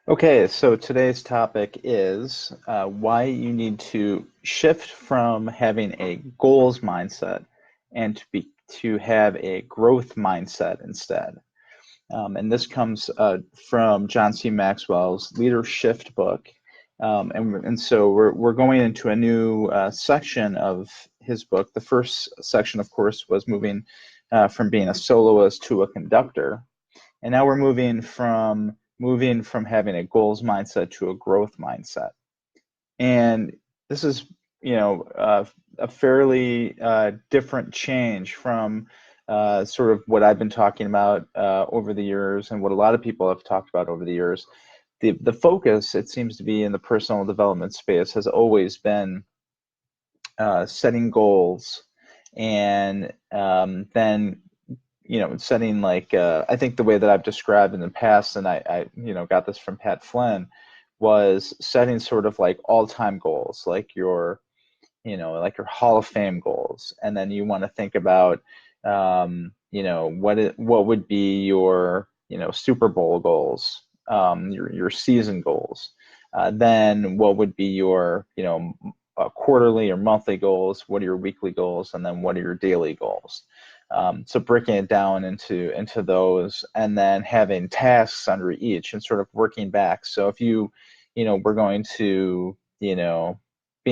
Okay, so today's topic is why you need to shift from having a goals mindset and to have a growth mindset instead. And this comes from John C. Maxwell's Leadershift book. And so we're going into a new section of his book. The first section, of course, was moving from being a soloist to a conductor. And now we're moving from having a goals mindset to a growth mindset. And this is, a fairly different change from sort of what I've been talking about over the years and what a lot of people have talked about over the years. The focus, it seems to be in the personal development space, has always been setting goals and then setting like I think the way that I've described in the past, and I got this from Pat Flynn, was setting sort of like all-time goals, like your Hall of Fame goals, and then you want to think about, what would be your Super Bowl goals, your season goals, then what would be your quarterly or monthly goals, what are your weekly goals, and then what are your daily goals. So breaking it down into those, and then having tasks under each, and sort of working back. So if we're going to, be in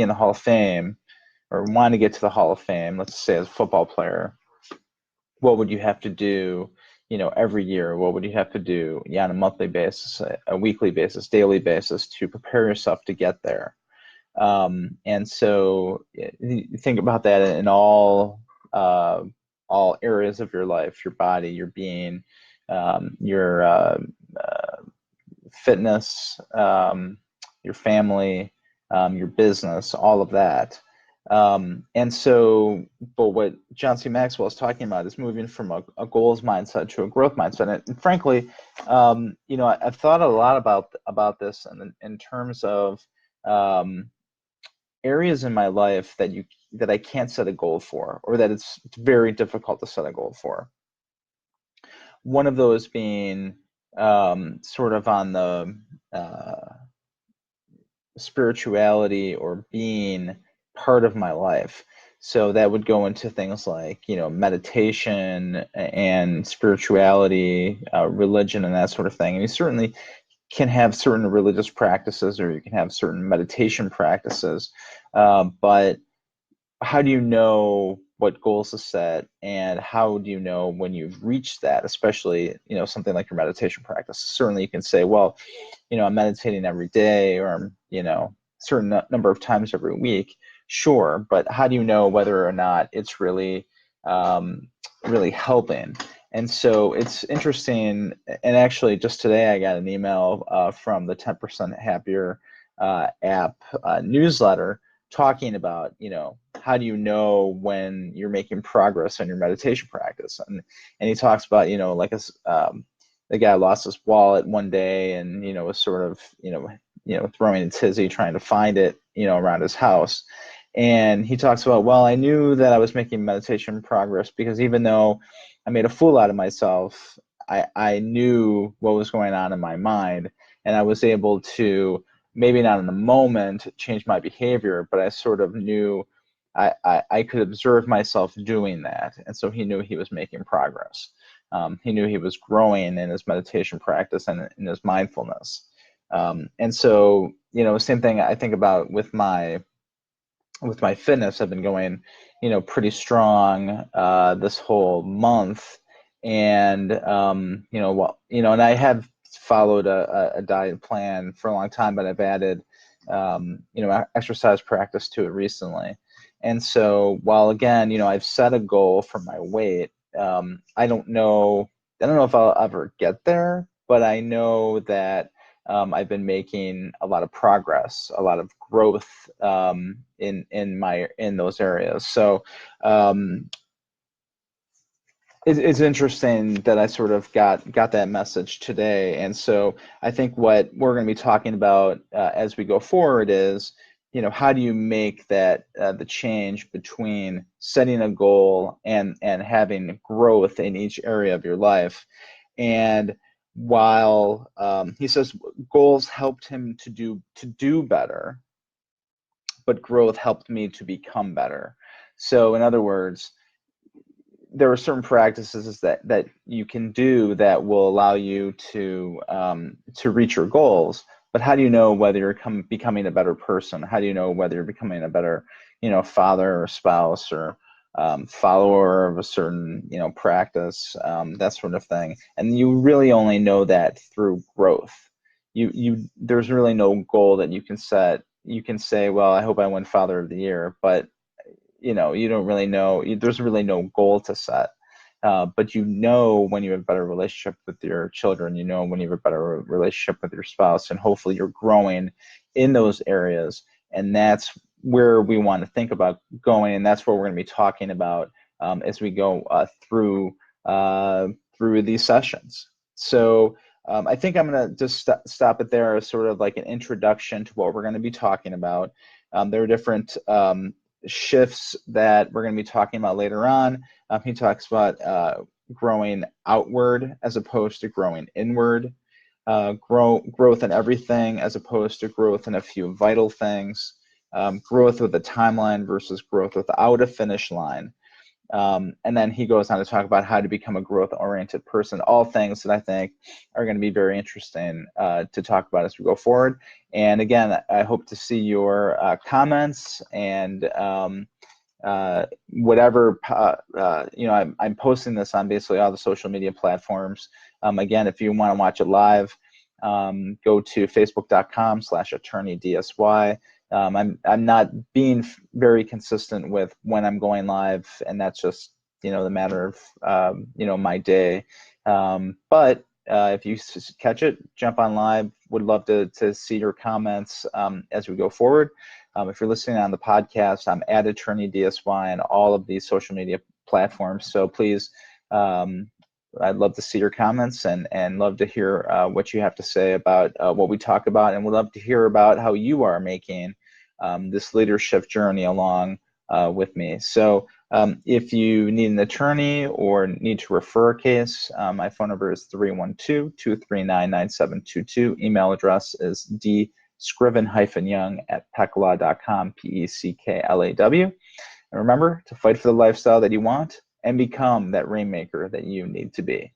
the Hall of Fame, or want to get to the Hall of Fame, let's say as a football player, what would you have to do, every year? What would you have to do, on a monthly basis, a weekly basis, daily basis to prepare yourself to get there? And so you think about that in all areas of your life, your body, your being, your fitness, your family, your business, all of that. But what John C. Maxwell is talking about is moving from a goals mindset to a growth mindset. And frankly, I've thought a lot about this in terms of areas in my life that I can't set a goal for, or that it's very difficult to set a goal for. One of those being sort of on the spirituality or being part of my life. So that would go into things like, meditation and spirituality, religion, and that sort of thing. And you certainly can have certain religious practices, or you can have certain meditation practices, but how do you know what goals to set, and how do you know when you've reached that? Especially, something like your meditation practice. Certainly, you can say, well, I'm meditating every day, or I'm, certain number of times every week. Sure, but how do you know whether or not it's really helping? And so it's interesting. And actually, just today, I got an email from the 10% Happier app newsletter, talking about, how do you know when you're making progress on your meditation practice? And he talks about, like the guy lost his wallet one day, and was sort of throwing a tizzy trying to find it, around his house. And he talks about, well, I knew that I was making meditation progress because even though I made a fool out of myself, I knew what was going on in my mind, and I was able to, maybe not in the moment, change my behavior, but I sort of knew I could observe myself doing that. And so he knew he was making progress. He knew he was growing in his meditation practice and in his mindfulness. And so, same thing I think about with my fitness. I've been going, pretty strong this whole month, and and I have followed a diet plan for a long time, but I've added exercise practice to it recently. And so while again, I've set a goal for my weight, I don't know if I'll ever get there, but I know that I've been making a lot of progress, a lot of growth in those areas. So it's interesting that I sort of got that message today. And so I think what we're going to be talking about as we go forward is, how do you make that the change between setting a goal and having growth in each area of your life? And while he says goals helped him to do better, but growth helped me to become better. So in other words, there are certain practices that you can do that will allow you to reach your goals. But how do you know whether you're becoming a better person? How do you know whether you're becoming a better, father or spouse or follower of a certain, practice, that sort of thing? And you really only know that through growth. There's really no goal that you can set. You can say, well, I hope I win Father of the Year, but you don't really know. There's really no goal to set. But when you have a better relationship with your children, when you have a better relationship with your spouse, and hopefully you're growing in those areas. And that's where we want to think about going, and that's what we're going to be talking about as we go through these sessions. So I think I'm going to just stop it there as sort of like an introduction to what we're going to be talking about. There are different shifts that we're going to be talking about later on. He talks about growing outward as opposed to growing inward, growth in everything as opposed to growth in a few vital things, growth with a timeline versus growth without a finish line. And then he goes on to talk about how to become a growth-oriented person, all things that I think are going to be very interesting to talk about as we go forward. And again, I hope to see your comments and whatever, I'm posting this on basically all the social media platforms. Again, if you want to watch it live, go to facebook.com/attorneydsy. I'm not being very consistent with when I'm going live, and that's just the matter of my day. But if you catch it, jump on live. Would love to see your comments as we go forward. If you're listening on the podcast, I'm at Attorney DSY on all of these social media platforms. So please, I'd love to see your comments and love to hear what you have to say about what we talk about, and would love to hear about how you are making this leadership journey along with me. So if you need an attorney or need to refer a case, my phone number is 312-239-9722. Email address is dscriven-young@pecklaw.com, PECKLAW. And remember to fight for the lifestyle that you want and become that rainmaker that you need to be.